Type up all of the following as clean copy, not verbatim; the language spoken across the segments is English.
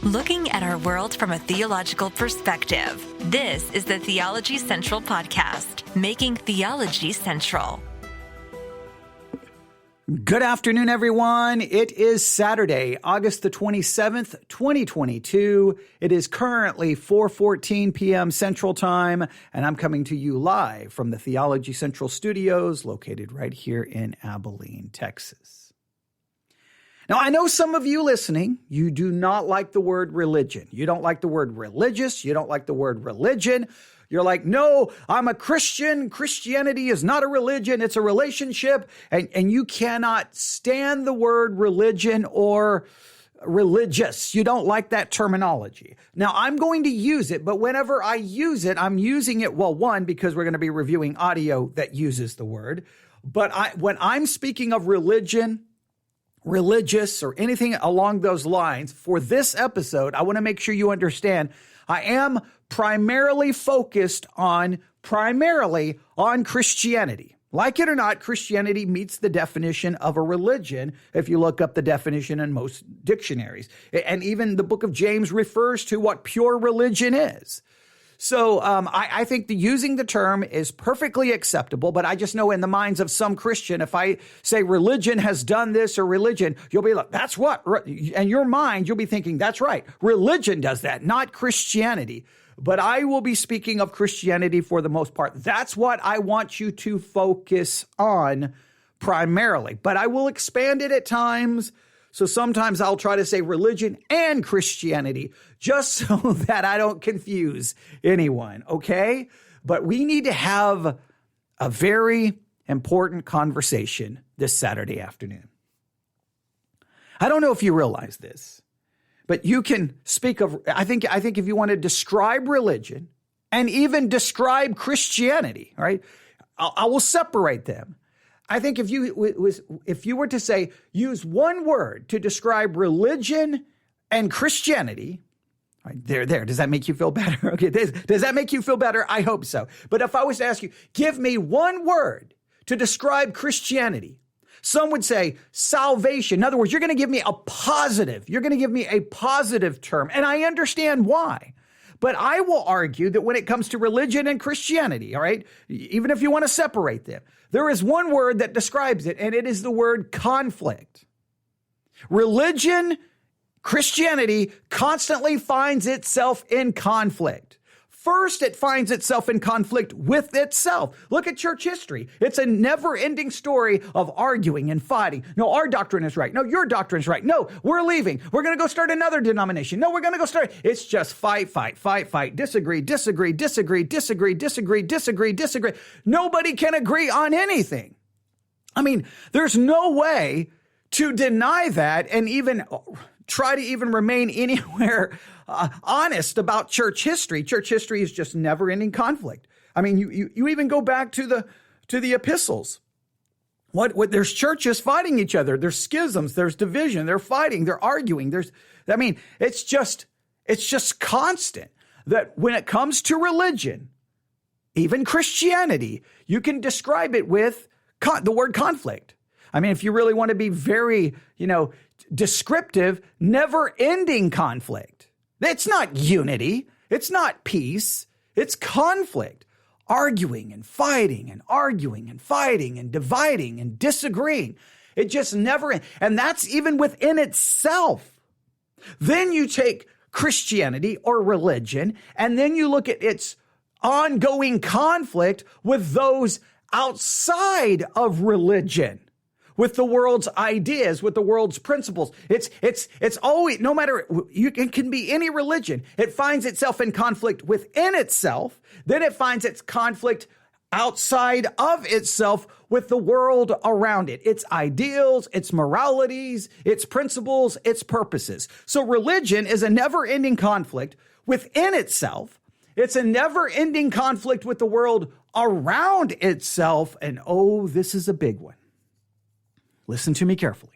Looking at our world from a theological perspective. This is the Theology Central Podcast, making theology central. Good afternoon, everyone. It is Saturday, August the 27th, 2022. It is currently 4:14 p.m. Central Time, and I'm coming to you live from the Theology Central Studios located right here in Abilene, Texas. Now, I know some of you listening, you do not like the word religion. You don't like the word religious. You don't like the word religion. You're like, no, I'm a Christian. Christianity is not a religion. It's a relationship. And you cannot stand the word religion or religious. You don't like that terminology. Now, I'm going to use it, but whenever I use it, I'm using it, well, one, because we're going to be reviewing audio that uses the word. But when I'm speaking of religion, religious, or anything along those lines, for this episode, I want to make sure you understand I am primarily focused on Christianity. Like it or not, Christianity meets the definition of a religion if you look up the definition in most dictionaries. And even the book of James refers to what pure religion is. So I think using the term is perfectly acceptable, but I just know in the minds of some Christian, if I say religion has done this or religion, you'll be like, that's what? In your mind, you'll be thinking, that's right. Religion does that, not Christianity. But I will be speaking of Christianity for the most part. That's what I want you to focus on primarily. But I will expand it at times. So sometimes I'll try to say religion and Christianity just so that I don't confuse anyone, okay? But we need to have a very important conversation this Saturday afternoon. I don't know if you realize this, but you can speak of, I think if you want to describe religion and even describe Christianity, right? I will separate them. I think if you were to say, use one word to describe religion and Christianity, right, there, does that make you feel better? Okay, does that make you feel better? I hope so. But if I was to ask you, give me one word to describe Christianity, some would say salvation. In other words, you're going to give me a positive. You're going to give me a positive term, and I understand why. But I will argue that when it comes to religion and Christianity, all right, even if you want to separate them, there is one word that describes it, and it is the word conflict. Religion, Christianity constantly finds itself in conflict. First, it finds itself in conflict with itself. Look at church history. It's a never-ending story of arguing and fighting. No, our doctrine is right. No, your doctrine is right. No, we're leaving. We're going to go start another denomination. No, we're going to go start. It's just fight, disagree. Nobody can agree on anything. I mean, there's no way to deny that and even try to even remain anywhere honest about church history. Church history is just never-ending conflict. I mean, you even go back to the epistles. What there's churches fighting each other. There's schisms. There's division. They're fighting. They're arguing. It's just constant. That when it comes to religion, even Christianity, you can describe it with the word conflict. I mean, if you really want to be very, descriptive, never-ending conflict. It's not unity. It's not peace. It's conflict. Arguing and fighting and arguing and fighting and dividing and disagreeing. It just never ends. And that's even within itself. Then you take Christianity or religion, and then you look at its ongoing conflict with those outside of religion, with the world's ideas, with the world's principles. It's always, no matter, it can be any religion. It finds itself in conflict within itself. Then it finds its conflict outside of itself with the world around it. Its ideals, its moralities, its principles, its purposes. So religion is a never-ending conflict within itself. It's a never-ending conflict with the world around itself. And oh, this is a big one. Listen to me carefully.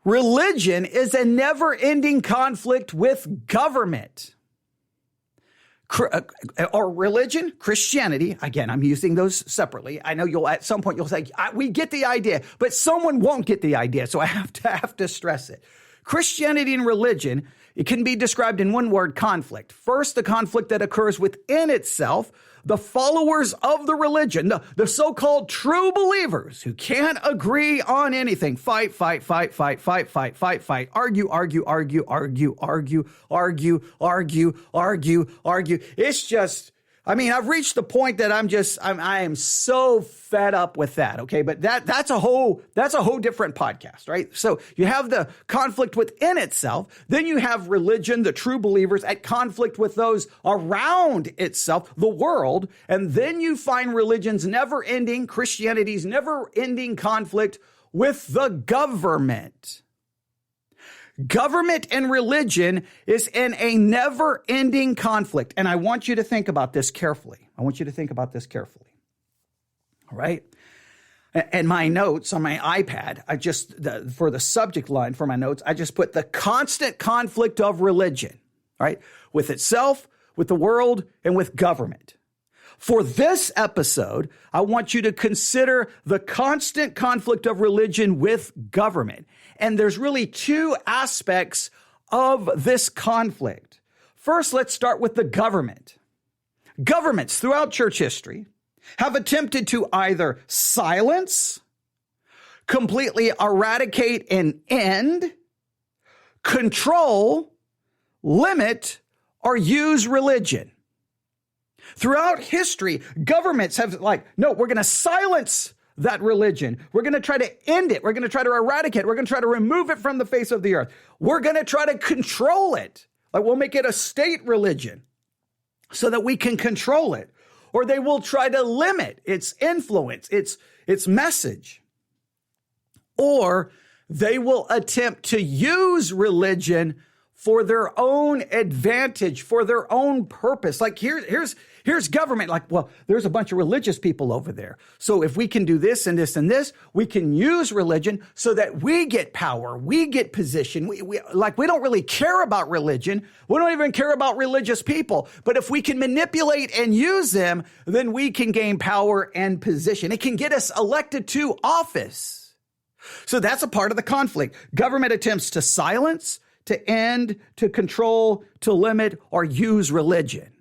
Religion is a never-ending conflict with government. Or religion, Christianity, again, I'm using those separately. I know at some point you'll say, we get the idea, but someone won't get the idea, so I have to stress it. Christianity and religion, it can be described in one word: conflict. First, the conflict that occurs within itself. The followers of the religion, the so-called true believers who can't agree on anything, fight, argue. It's just, I've reached the point that I am so fed up with that. Okay. But that's a whole different podcast, right? So you have the conflict within itself. Then you have religion, the true believers, at conflict with those around itself, the world. And then you find Christianity's never ending conflict with the government. Government and religion is in a never-ending conflict. And I want you to think about this carefully. All right? And my notes on my iPad, for the subject line for my notes, I just put the constant conflict of religion, right? With itself, with the world, and with government. For this episode, I want you to consider the constant conflict of religion with government. And there's really two aspects of this conflict. First, let's start with the government. Governments throughout church history have attempted to either silence, completely eradicate and end, control, limit, or use religion. Throughout history, governments have no, we're going to silence that religion. We're going to try to end it. We're going to try to eradicate it. We're going to try to remove it from the face of the earth. We're going to try to control it. We'll make it a state religion so that we can control it. Or they will try to limit its influence, its message. Or they will attempt to use religion for their own advantage, for their own purpose. Here's government. There's a bunch of religious people over there. So if we can do this and this and this, we can use religion so that we get power, we get position. We don't really care about religion. We don't even care about religious people. But if we can manipulate and use them, then we can gain power and position. It can get us elected to office. So that's a part of the conflict. Government attempts to silence, to end, to control, to limit, or use religion.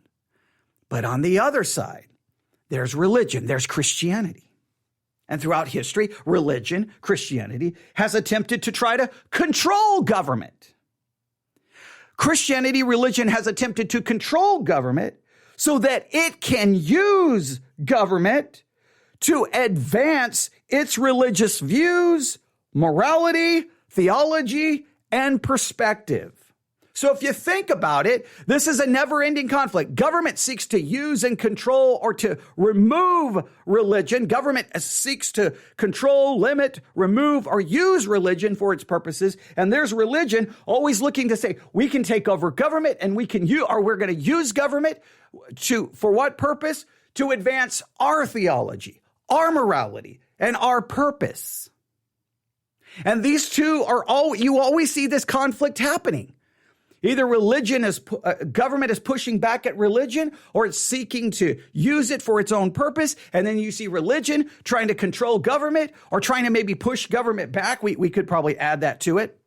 But on the other side, there's religion, there's Christianity. And throughout history, religion, Christianity, has attempted to try to control government. Christianity, religion has attempted to control government so that it can use government to advance its religious views, morality, theology, and perspective. So if you think about it, this is a never-ending conflict. Government seeks to use and control or to remove religion. Government seeks to control, limit, remove, or use religion for its purposes. And there's religion always looking to say, we can take over government and we're going to use government for what purpose? To advance our theology, our morality, and our purpose. And these two you always see this conflict happening. Either government is pushing back at religion, or it's seeking to use it for its own purpose. And then you see religion trying to control government or trying to maybe push government back. We could probably add that to it.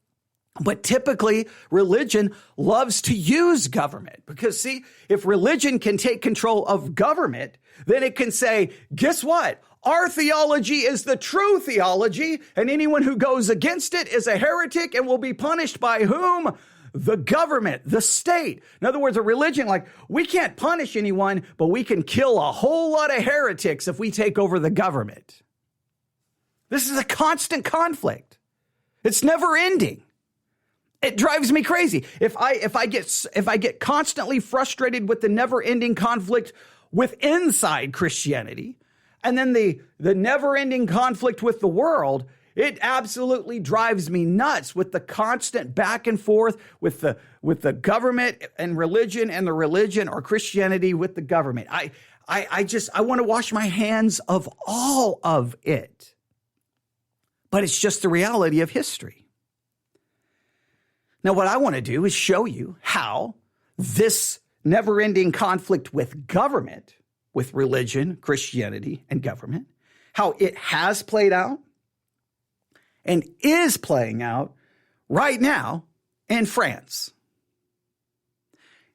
But typically, religion loves to use government because, see, if religion can take control of government, then it can say, guess what? Our theology is the true theology, and anyone who goes against it is a heretic and will be punished by whom? The government, the state. In other words, a religion, we can't punish anyone, but we can kill a whole lot of heretics if we take over the government. This is a constant conflict. It's never ending. It drives me crazy. If I get constantly frustrated with the never ending conflict with inside Christianity, and then the never ending conflict with the world, it absolutely drives me nuts with the constant back and forth with the government and the religion or Christianity with the government. I want to wash my hands of all of it. But it's just the reality of history. Now, what I want to do is show you how this never-ending conflict with government, with religion, Christianity, and government, how it has played out and is playing out right now in France.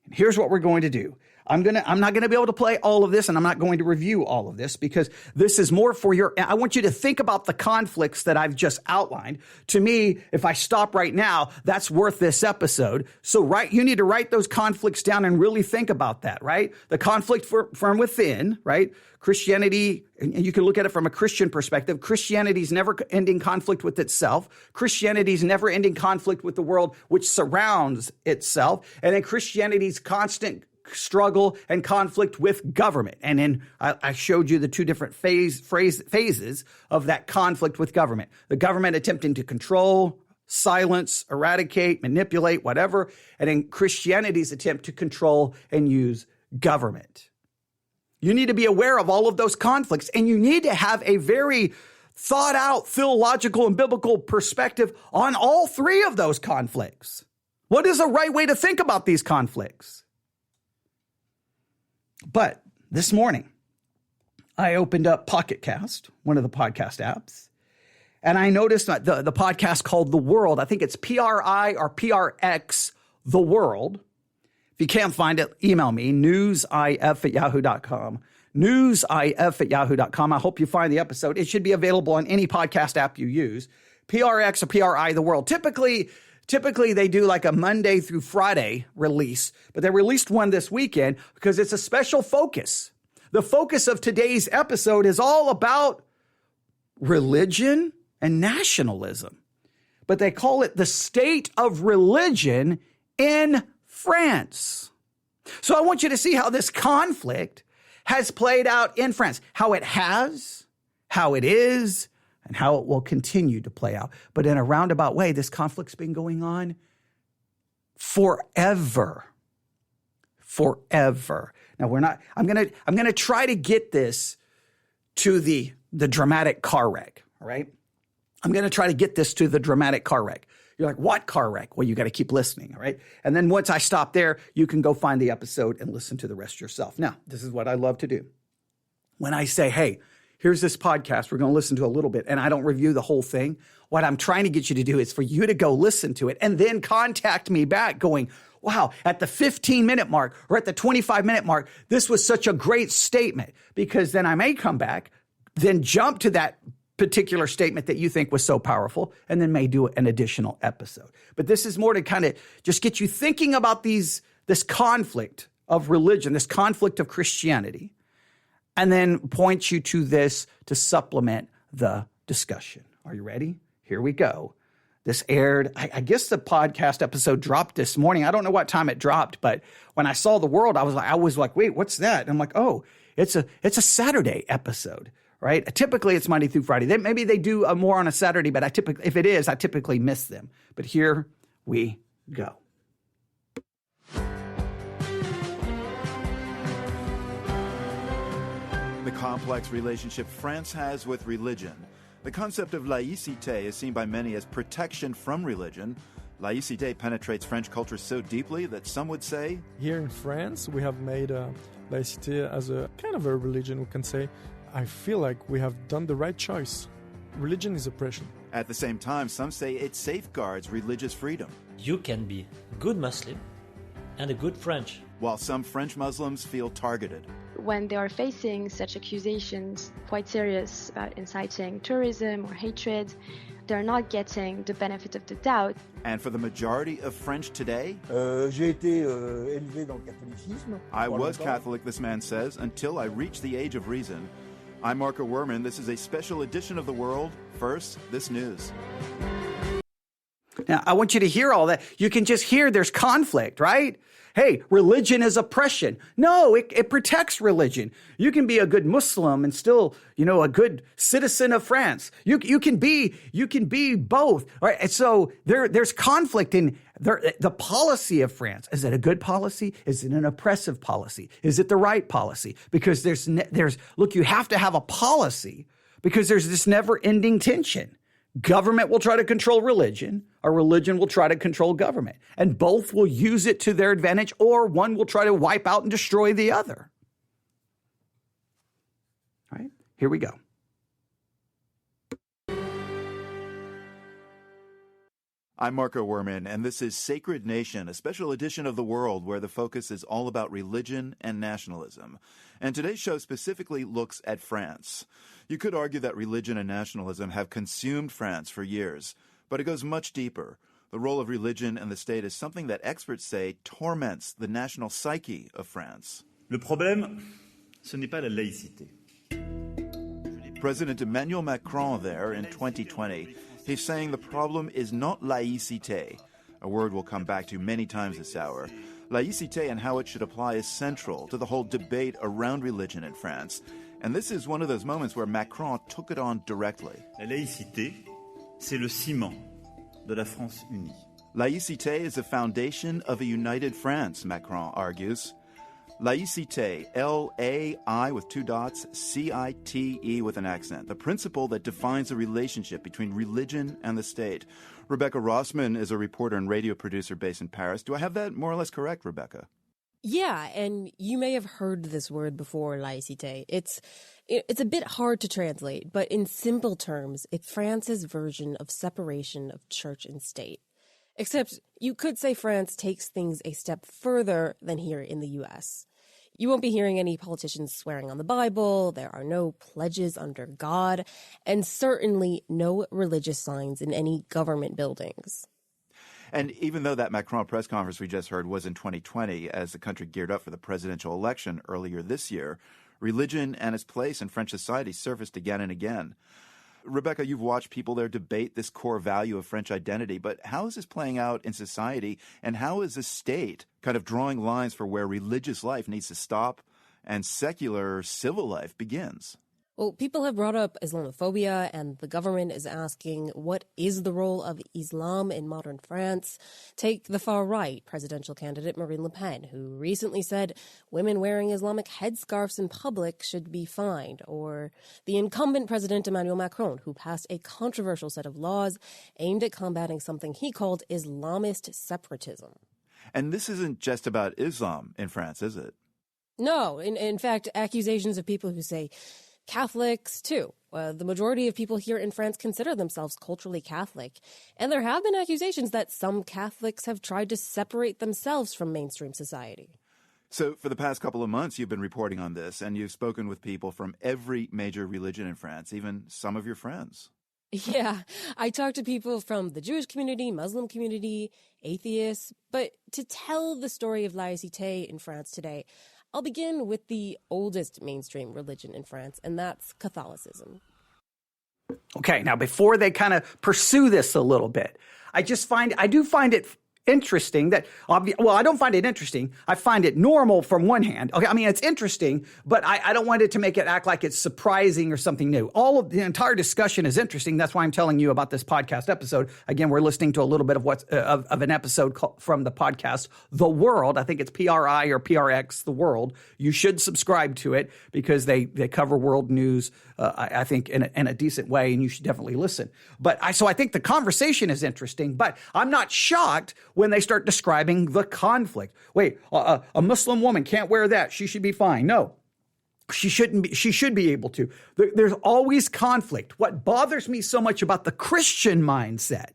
And here's what we're going to do. I'm not going to be able to play all of this, and I'm not going to review all of this because this is more for I want you to think about the conflicts that I've just outlined. To me, if I stop right now, that's worth this episode. So you need to write those conflicts down and really think about that, right? The conflict from within, right? Christianity, and you can look at it from a Christian perspective. Christianity's never ending conflict with itself. Christianity's never ending conflict with the world which surrounds itself. And then Christianity's constant struggle and conflict with government. And then I showed you the two different phases of that conflict with government. The government attempting to control, silence, eradicate, manipulate, whatever. And then Christianity's attempt to control and use government. You need to be aware of all of those conflicts, and you need to have a very thought out theological and biblical perspective on all three of those conflicts. What is the right way to think about these conflicts? But this morning, I opened up Pocket Cast, one of the podcast apps, and I noticed that the podcast called The World, I think it's PRI or PRX, The World. If you can't find it, email me, newsif@yahoo.com, newsif@yahoo.com. I hope you find the episode. It should be available on any podcast app you use. PRX or PRI, The World. Typically, they do like a Monday through Friday release, but they released one this weekend because it's a special focus. The focus of today's episode is all about religion and nationalism, but they call it the state of religion in France. So I want you to see how this conflict has played out in France, how it has, how it is, and how it will continue to play out. But in a roundabout way, this conflict's been going on forever. Forever. Now I'm gonna try to get this to the dramatic car wreck, all right? I'm gonna try to get this to the dramatic car wreck. You're like, what car wreck? Well, you got to keep listening, all right? And then once I stop there, you can go find the episode and listen to the rest yourself. Now, this is what I love to do. When I say, hey, here's this podcast, we're going to listen to a little bit, and I don't review the whole thing, what I'm trying to get you to do is for you to go listen to it and then contact me back going, wow, at the 15-minute mark or at the 25-minute mark, this was such a great statement, because then I may come back, then jump to that particular statement that you think was so powerful, and then may do an additional episode. But this is more to kind of just get you thinking about this conflict of religion, this conflict of Christianity, and then point you to this to supplement the discussion. Are you ready? Here we go. This aired, I guess the podcast episode dropped this morning. I don't know what time it dropped, but when I saw The World, I was like, wait, what's that? And I'm like, oh, it's a Saturday episode. Right? Typically, it's Monday through Friday. Maybe they do more on a Saturday, but if it is, I typically miss them. But here we go. The complex relationship France has with religion. The concept of laïcité is seen by many as protection from religion. Laïcité penetrates French culture so deeply that some would say, here in France, we have made laïcité as a kind of a religion, we can say. I feel like we have done the right choice. Religion is oppression. At the same time, some say it safeguards religious freedom. You can be a good Muslim and a good French. While some French Muslims feel targeted. When they are facing such accusations, quite serious about inciting terrorism or hatred, they're not getting the benefit of the doubt. And for the majority of French today, j'ai été élevé dans le catholicisme. I was Catholic, this man says, until I reached the age of reason. I'm Marco Werman. This is a special edition of The World. First, this news. Now, I want you to hear all that. You can just hear there's conflict, right? Hey, religion is oppression. No, it protects religion. You can be a good Muslim and still, a good citizen of France. You can be both. All right? And so there's conflict in the policy of France. Is it a good policy? Is it an oppressive policy? Is it the right policy? Because there's look, you have to have a policy because there's this never-ending tension. Government will try to control religion, or religion will try to control government. And both will use it to their advantage, or one will try to wipe out and destroy the other. All right, here we go. I'm Marco Werman, and this is Sacred Nation, a special edition of The World where the focus is all about religion and nationalism. And today's show specifically looks at France. You could argue that religion and nationalism have consumed France for years, but it goes much deeper. The role of religion and the state is something that experts say torments the national psyche of France. Le problème, ce n'est pas la laïcité. President Emmanuel Macron there in 2020, he's saying the problem is not laïcité, a word we'll come back to many times this hour. Laïcité and how it should apply is central to the whole debate around religion in France. And this is one of those moments where Macron took it on directly. La laïcité, c'est le ciment de la France unie. Laïcité is the foundation of a united France, Macron argues. Laïcité, L-A-I with two dots, C-I-T-E with an accent, the principle that defines the relationship between religion and the state. Rebecca Rossman is a reporter and radio producer based in Paris. Do I have that more or less correct, Rebecca? Yeah, and you may have heard this word before, laïcité. It's a bit hard to translate, but in simple terms, it's France's version of separation of church and state. Except you could say France takes things a step further than here in the U.S. You won't be hearing any politicians swearing on the Bible, there are no pledges under God, and certainly no religious signs in any government buildings. And even though that Macron press conference we just heard was in 2020, as the country geared up for the presidential election earlier this year, religion and its place in French society surfaced again and again. Rebecca, you've watched people there debate this core value of French identity, but how is this playing out in society, and how is the state kind of drawing lines for where religious life needs to stop and secular civil life begins? Well, people have brought up Islamophobia, and the government is asking, what is the role of Islam in modern France? Take the far right presidential candidate Marine Le Pen, who recently said women wearing Islamic headscarves in public should be fined, or the incumbent president Emmanuel Macron, who passed a controversial set of laws aimed at combating something he called Islamist separatism. And this isn't just about Islam in France, is it? No, in fact, accusations of people who say Catholics, too. The majority of people here in France consider themselves culturally Catholic, and there have been accusations that some Catholics have tried to separate themselves from mainstream society. So for the past couple of months, you've been reporting on this, and you've spoken with people from every major religion in France, even some of your friends. Yeah, I talked to people from the Jewish community, Muslim community, atheists, but to tell the story of laïcité in France today, I'll begin with the oldest mainstream religion in France, and that's Catholicism. Okay, now before they kind of pursue this a little bit, I do find it interesting that, I don't find it interesting. I find it normal from one hand. Okay, I mean, it's interesting, but I don't want it to make it act like it's surprising or something new. All of the entire discussion is interesting. That's why I'm telling you about this podcast episode. Again, we're listening to a little bit of an episode from the podcast, The World. I think it's PRI or PRX, The World. You should subscribe to it because they cover world news, I think, in a decent way, and you should definitely listen. So I think the conversation is interesting, but I'm not shocked when they start describing the conflict. Wait, a Muslim woman can't wear that. She should be fine. No, she shouldn't be. She should be able to. There's always conflict. What bothers me so much about the Christian mindset,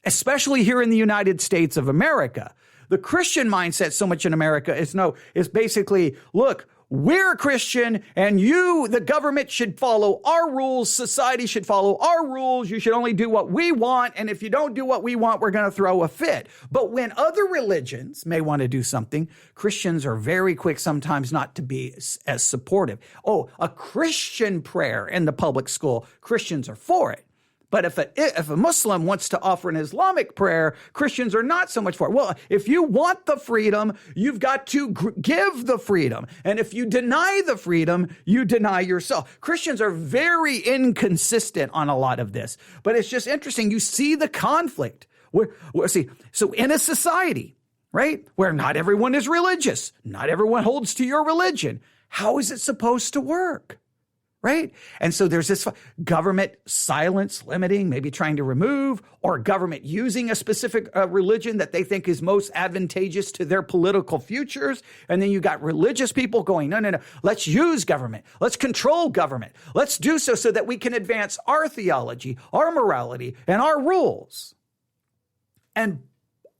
especially here in the United States of America, the Christian mindset so much in America is basically, look, we're Christian, and you, the government, should follow our rules. Society should follow our rules. You should only do what we want. And if you don't do what we want, we're going to throw a fit. But when other religions may want to do something, Christians are very quick sometimes not to be as supportive. Oh, a Christian prayer in the public school, Christians are for it. But if a Muslim wants to offer an Islamic prayer, Christians are not so much for it. Well, if you want the freedom, you've got to give the freedom. And if you deny the freedom, you deny yourself. Christians are very inconsistent on a lot of this. But it's just interesting. You see the conflict. So in a society, right, where not everyone is religious, not everyone holds to your religion, how is it supposed to work? Right? And so there's this government silence, limiting, maybe trying to remove, or government using a specific religion that they think is most advantageous to their political futures. And then you got religious people going, no, let's use government. Let's control government. Let's do so that we can advance our theology, our morality, and our rules. And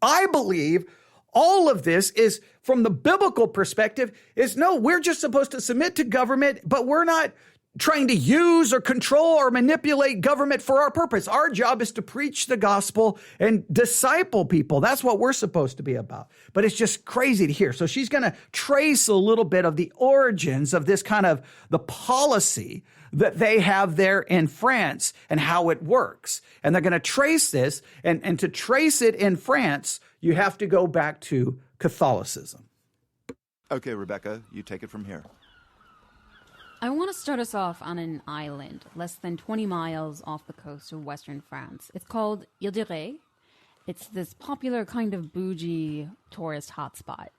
I believe all of this is, from the biblical perspective, is no, we're just supposed to submit to government, but we're not trying to use or control or manipulate government for our purpose. Our job is to preach the gospel and disciple people. That's what we're supposed to be about. But it's just crazy to hear. So she's going to trace a little bit of the origins of this kind of the policy that they have there in France and how it works. And they're going to trace this. And to trace it in France, you have to go back to Catholicism. Okay, Rebecca, you take it from here. I want to start us off on an island less than 20 miles off the coast of western France. It's called Ile de Ré. It's this popular kind of bougie tourist hotspot.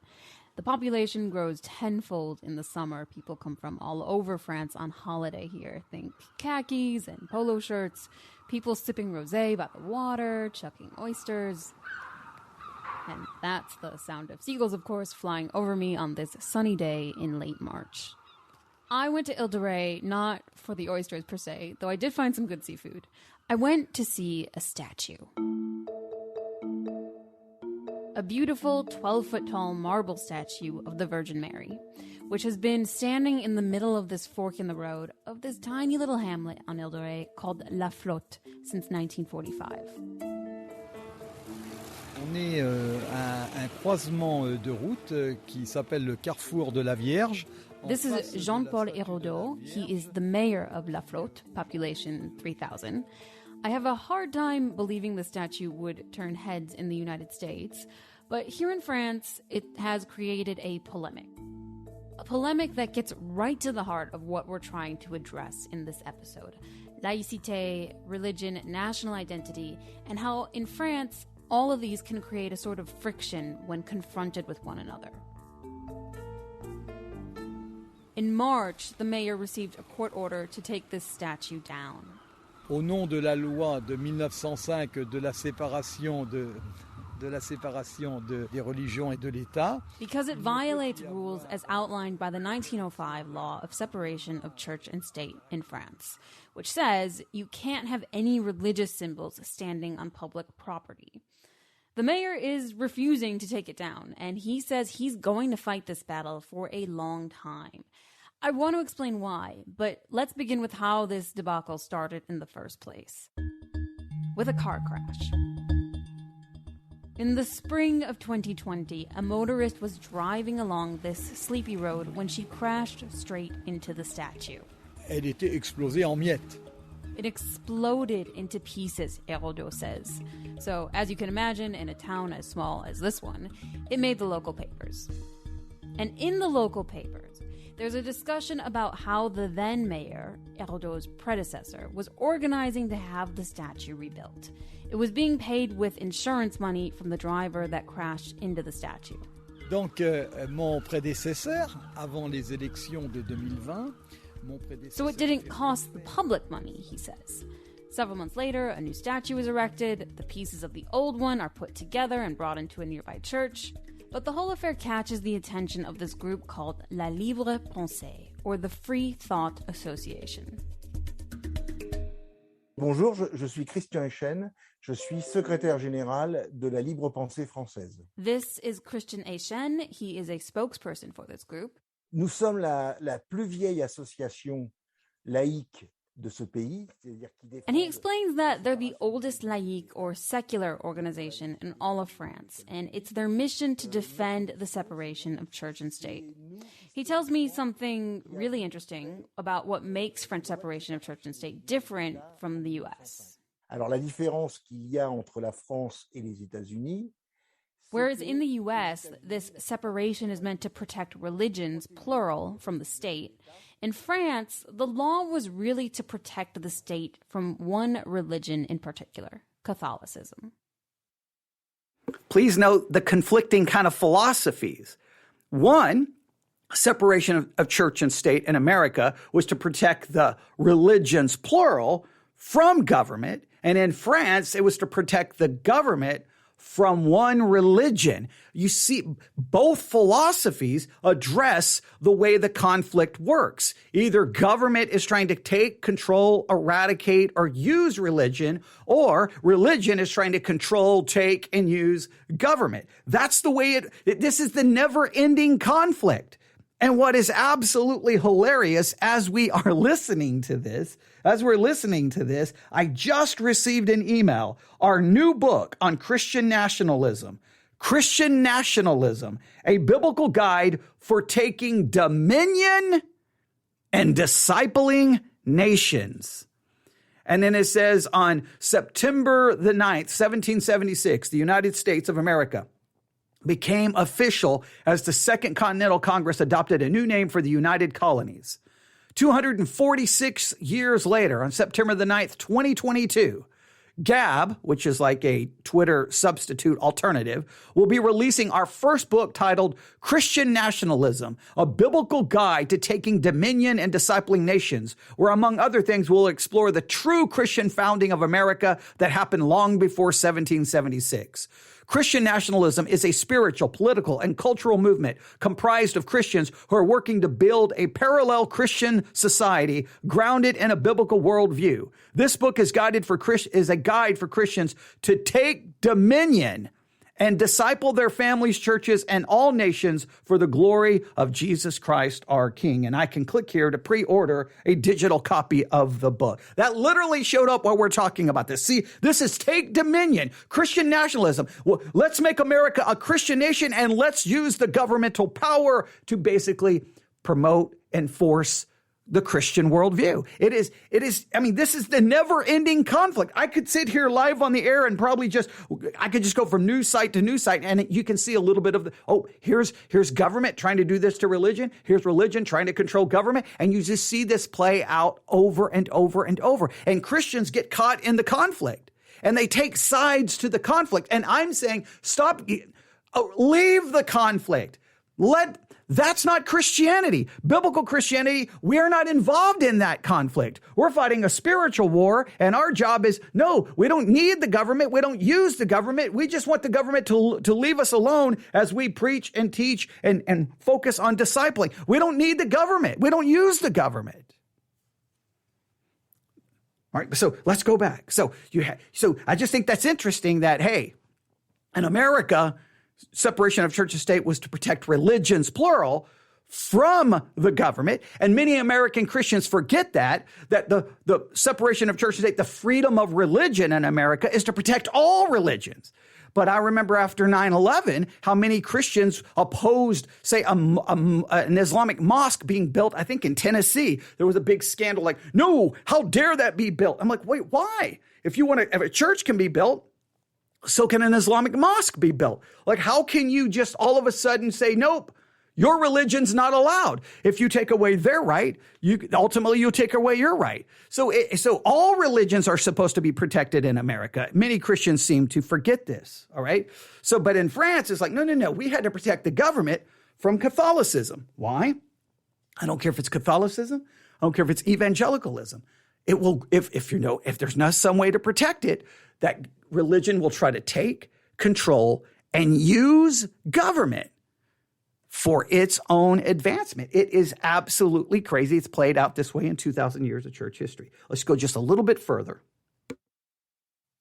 The population grows tenfold in the summer. People come from all over France on holiday here. Think khakis and polo shirts, people sipping rosé by the water, chucking oysters. And that's the sound of seagulls, of course, flying over me on this sunny day in late March. I went to Ile de Ré not for the oysters per se, though I did find some good seafood. I went to see a statue. A beautiful 12-foot-tall marble statue of the Virgin Mary, which has been standing in the middle of this fork in the road of this tiny little hamlet on Ile de Ré called La Flotte since 1945. On est à un croisement de route qui s'appelle le Carrefour de la Vierge. This is Jean-Paul Hérodeau. He is the mayor of La Flotte, population 3,000. I have a hard time believing the statue would turn heads in the United States, but here in France, it has created a polemic. A polemic that gets right to the heart of what we're trying to address in this episode. Laïcité, religion, national identity, and how in France, all of these can create a sort of friction when confronted with one another. In March, the mayor received a court order to take this statue down. Au nom de la loi de 1905 de la séparation des religions et de l'État. Because it violates rules as outlined by the 1905 law of separation of church and state in France, which says you can't have any religious symbols standing on public property. The mayor is refusing to take it down, and he says he's going to fight this battle for a long time. I want to explain why, but let's begin with how this debacle started in the first place. With a car crash. In the spring of 2020, a motorist was driving along this sleepy road when she crashed straight into the statue. Elle était explosée en miettes. It exploded into pieces, Hérodeau says. So, as you can imagine, in a town as small as this one, it made the local papers. And in the local papers, there's a discussion about how the then mayor, Hérodeau's predecessor, was organizing to have the statue rebuilt. It was being paid with insurance money from the driver that crashed into the statue. Donc, mon prédécesseur, avant les élections de 2020, So it didn't cost the public money, he says. Several months later, a new statue is erected, the pieces of the old one are put together and brought into a nearby church, but the whole affair catches the attention of this group called La Libre Pensée, or the Free Thought Association. Bonjour, je suis Christian Echen, je suis secrétaire général de la Libre Pensée française. This is Christian Echen, he is a spokesperson for this group. Nous sommes la plus vieille association laïque de ce pays. And he explains that they're the oldest laïque or secular organization in all of France, and it's their mission to defend the separation of church and state. He tells me something really interesting about what makes French separation of church and state different from the US. Alors la différence qu'il y a entre la France et les États-Unis. Whereas in the US, this separation is meant to protect religions, plural, from the state. In France, the law was really to protect the state from one religion in particular, Catholicism. Please note the conflicting kind of philosophies. One, separation of church and state in America was to protect the religions, plural, from government. And in France, it was to protect the government from one religion. You see, both philosophies address the way the conflict works. Either government is trying to take, control, eradicate, or use religion, or religion is trying to control, take, and use government. That's the way this is the never-ending conflict. And what is absolutely hilarious as we're listening to this, I just received an email, our new book on Christian nationalism, a biblical guide for taking dominion and discipling nations. And then it says on September the 9th, 1776, the United States of America became official as the Second Continental Congress adopted a new name for the United Colonies. 246 years later, on September the 9th, 2022, Gab, which is like a Twitter substitute alternative, will be releasing our first book titled Christian Nationalism, a biblical guide to taking dominion and discipling nations, where, among other things, we'll explore the true Christian founding of America that happened long before 1776. Christian nationalism is a spiritual, political, and cultural movement comprised of Christians who are working to build a parallel Christian society grounded in a biblical worldview. This book is a guide for Christians to take dominion and disciple their families, churches, and all nations for the glory of Jesus Christ, our King. And I can click here to pre-order a digital copy of the book. That literally showed up while we're talking about this. See, this is take dominion, Christian nationalism. Well, let's make America a Christian nation and let's use the governmental power to basically promote and force the Christian worldview. It is, this is the never-ending conflict. I could sit here live on the air and probably I could just go from news site to news site, and you can see a little bit of here's government trying to do this to religion. Here's religion trying to control government. And you just see this play out over and over and over. And Christians get caught in the conflict, and they take sides to the conflict. And I'm saying, leave the conflict. That's not Christianity. Biblical Christianity, we are not involved in that conflict. We're fighting a spiritual war, and our job is, no, we don't need the government. We don't use the government. We just want the government to leave us alone as we preach and teach and focus on discipling. We don't need the government. We don't use the government. All right, so let's go back. So I just think that's interesting that, hey, in America, separation of church and state was to protect religions, plural, from the government. And many American Christians forget that the separation of church and state, the freedom of religion in America is to protect all religions. But I remember after 9/11, how many Christians opposed, say, an Islamic mosque being built, I think in Tennessee. There was a big scandal like, no, how dare that be built? I'm like, wait, why? If a church can be built, so can an Islamic mosque be built? Like, how can you just all of a sudden say, nope, your religion's not allowed? If you take away their right, ultimately you'll take away your right. So all religions are supposed to be protected in America. Many Christians seem to forget this, all right? But in France, it's like, no, we had to protect the government from Catholicism. Why? I don't care if it's Catholicism. I don't care if it's evangelicalism. It will, if there's not some way to protect it, that religion will try to take, control, and use government for its own advancement. It is absolutely crazy. It's played out this way in 2,000 years of church history. Let's go just a little bit further.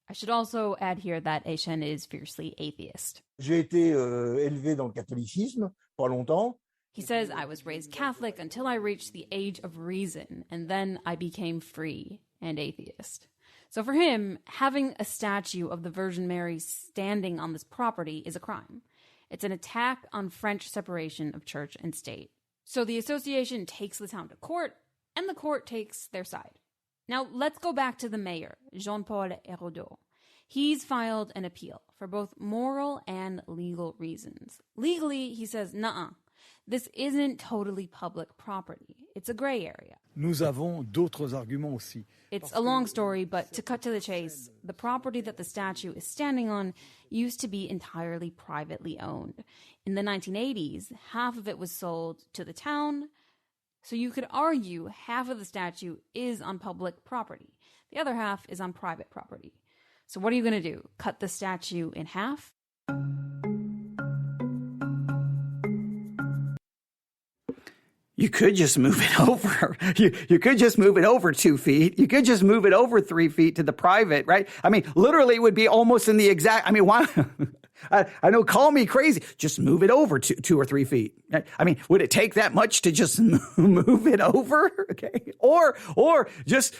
I should also add here that Etienne is fiercely atheist. J'ai été élevé dans le catholicisme pas longtemps. He says, I was raised Catholic until I reached the age of reason, and then I became free and atheist. So for him, having a statue of the Virgin Mary standing on this property is a crime. It's an attack on French separation of church and state. So the association takes the town to court, and the court takes their side. Now let's go back to the mayor, Jean-Paul Hérodeau. He's filed an appeal for both moral and legal reasons. Legally, he says, nuh-uh. This isn't totally public property. It's a gray area. Nous avons d'autres arguments aussi. It's a long story, but to cut to the chase, the property that the statue is standing on used to be entirely privately owned. In the 1980s, half of it was sold to the town, so you could argue half of the statue is on public property. The other half is on private property. So what are you going to do? Cut the statue in half? You could just move it over. You could just move it over 2 feet. You could just move it over 3 feet to the private, right? I mean, literally it would be almost in the exact, I mean, why? I know, call me crazy. Just move it over 2 or 3 feet. I mean, would it take that much to just move it over? Okay. Or just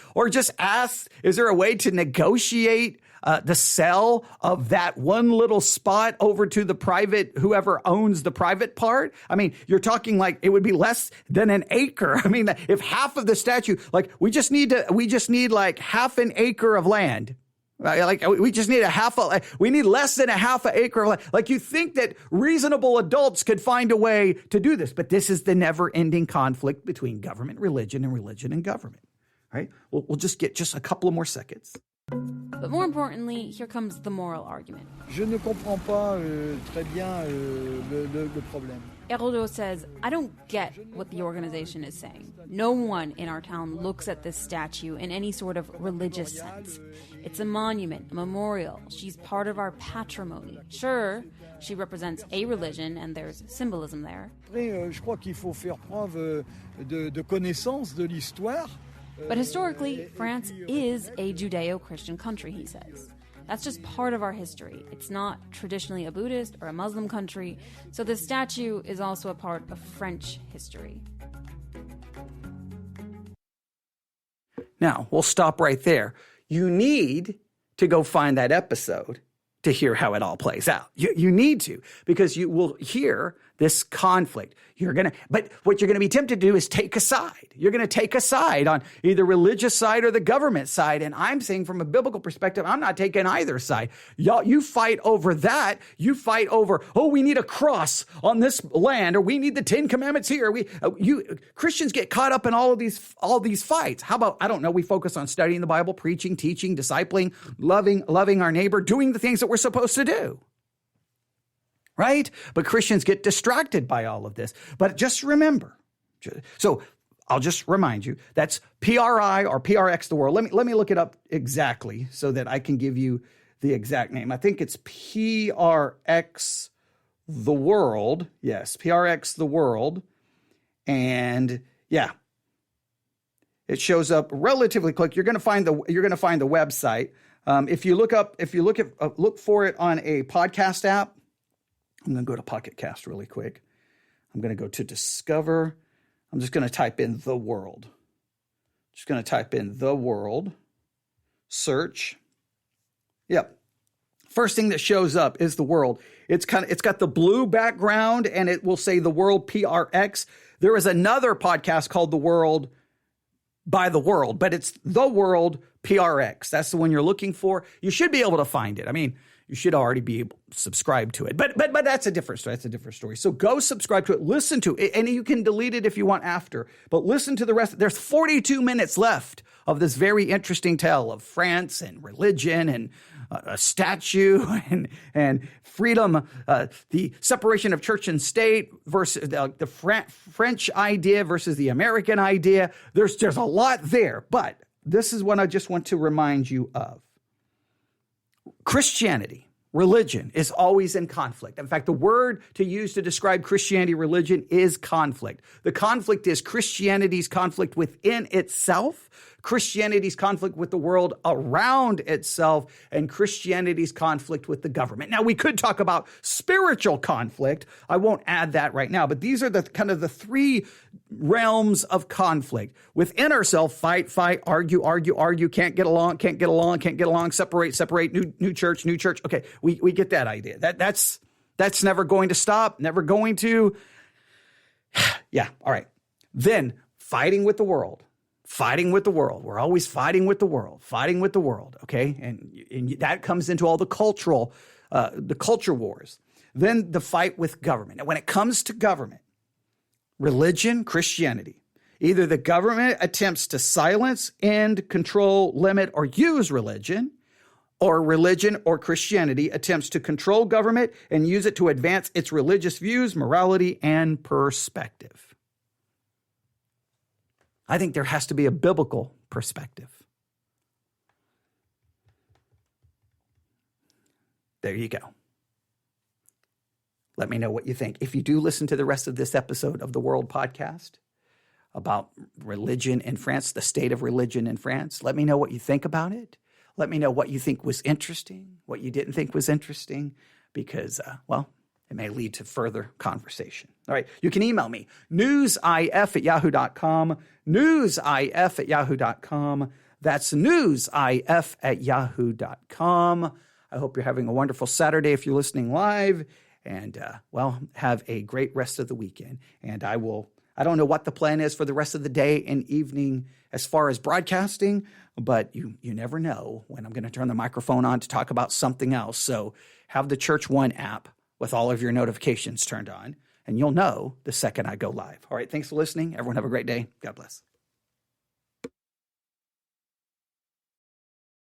ask, is there a way to negotiate the sell of that one little spot over to the private, whoever owns the private part? I mean, you're talking like it would be less than an acre. I mean, if half of the statue, like we just need like half an acre of land. Like we just need we need less than a half an acre of land. Like you think that reasonable adults could find a way to do this, but this is the never ending conflict between government, religion, and religion and government, right? We'll just get just a couple of more seconds. But more importantly, here comes the moral argument. Je ne comprends pas très bien le problème. Herodotus says, I don't get what the organization is saying. No one in our town looks at this statue in any sort of religious sense. It's a monument, a memorial. She's part of our patrimony. Sure, she represents a religion, and there's symbolism there. Après, je crois qu'il faut faire preuve de connaissance de l'histoire. But historically, France is a Judeo-Christian country, he says. That's just part of our history. It's not traditionally a Buddhist or a Muslim country, so this statue is also a part of French history. Now, we'll stop right there. You need to go find that episode to hear how it all plays out. You need to, because you will hear this conflict. But what you're going to be tempted to do is take a side. You're going to take a side on either religious side or the government side. And I'm saying from a biblical perspective, I'm not taking either side. Y'all, you fight over that. You fight over, we need a cross on this land, or we need the 10 Commandments here. Christians get caught up in all these fights. How about, I don't know, we focus on studying the Bible, preaching, teaching, discipling, loving our neighbor, doing the things that we're supposed to do. Right? But Christians get distracted by all of this. But just remember, so I'll just remind you, that's PRI or PRX the world. Let me look it up exactly so that I can give you the exact name. I think it's PRX the world. Yes, PRX the world. And yeah, it shows up relatively quick. You're going to find the website. If you look for it on a podcast app, I'm going to go to Pocket Cast really quick. I'm going to go to Discover. I'm just going to type in the world. Just going to type in the world. Search. Yep. First thing that shows up is the world. It's got the blue background and it will say the world PRX. There is another podcast called The World by the World, but it's the world PRX. That's the one you're looking for. You should be able to find it. I mean, you should already be able to subscribe to it. But that's a different story. That's a different story. So go subscribe to it. Listen to it. And you can delete it if you want after. But listen to the rest. There's 42 minutes left of this very interesting tale of France and religion and a statue and freedom, the separation of church and state versus the French idea versus the American idea. There's a lot there. But this is what I just want to remind you of. Christianity, religion, is always in conflict. In fact, the word to use to describe Christianity, religion, is conflict. The conflict is Christianity's conflict within itself, Christianity's conflict with the world around itself, and Christianity's conflict with the government. Now, we could talk about spiritual conflict. I won't add that right now, but these are the kind of the three realms of conflict. Within ourselves, fight, argue, can't get along, separate, new church. Okay, we get that idea. That's never going to stop, never going to. Yeah, all right. Then fighting with the world. We're always fighting with the world, okay? And that comes into all the culture wars. Then the fight with government. And when it comes to government, religion, Christianity, either the government attempts to silence, end, control, limit, or use religion or Christianity attempts to control government and use it to advance its religious views, morality, and perspective. I think there has to be a biblical perspective. There you go. Let me know what you think. If you do listen to the rest of this episode of the World Podcast about religion in France, the state of religion in France, let me know what you think about it. Let me know what you think was interesting, what you didn't think was interesting, because, it may lead to further conversation. All right, you can email me, newsif@yahoo.com, newsif@yahoo.com. That's newsif@yahoo.com. I hope you're having a wonderful Saturday if you're listening live. And, have a great rest of the weekend. And I don't know what the plan is for the rest of the day and evening as far as broadcasting, but you never know when I'm going to turn the microphone on to talk about something else. So have the Church One app with all of your notifications turned on, and you'll know the second I go live. All right, thanks for listening. Everyone have a great day. God bless.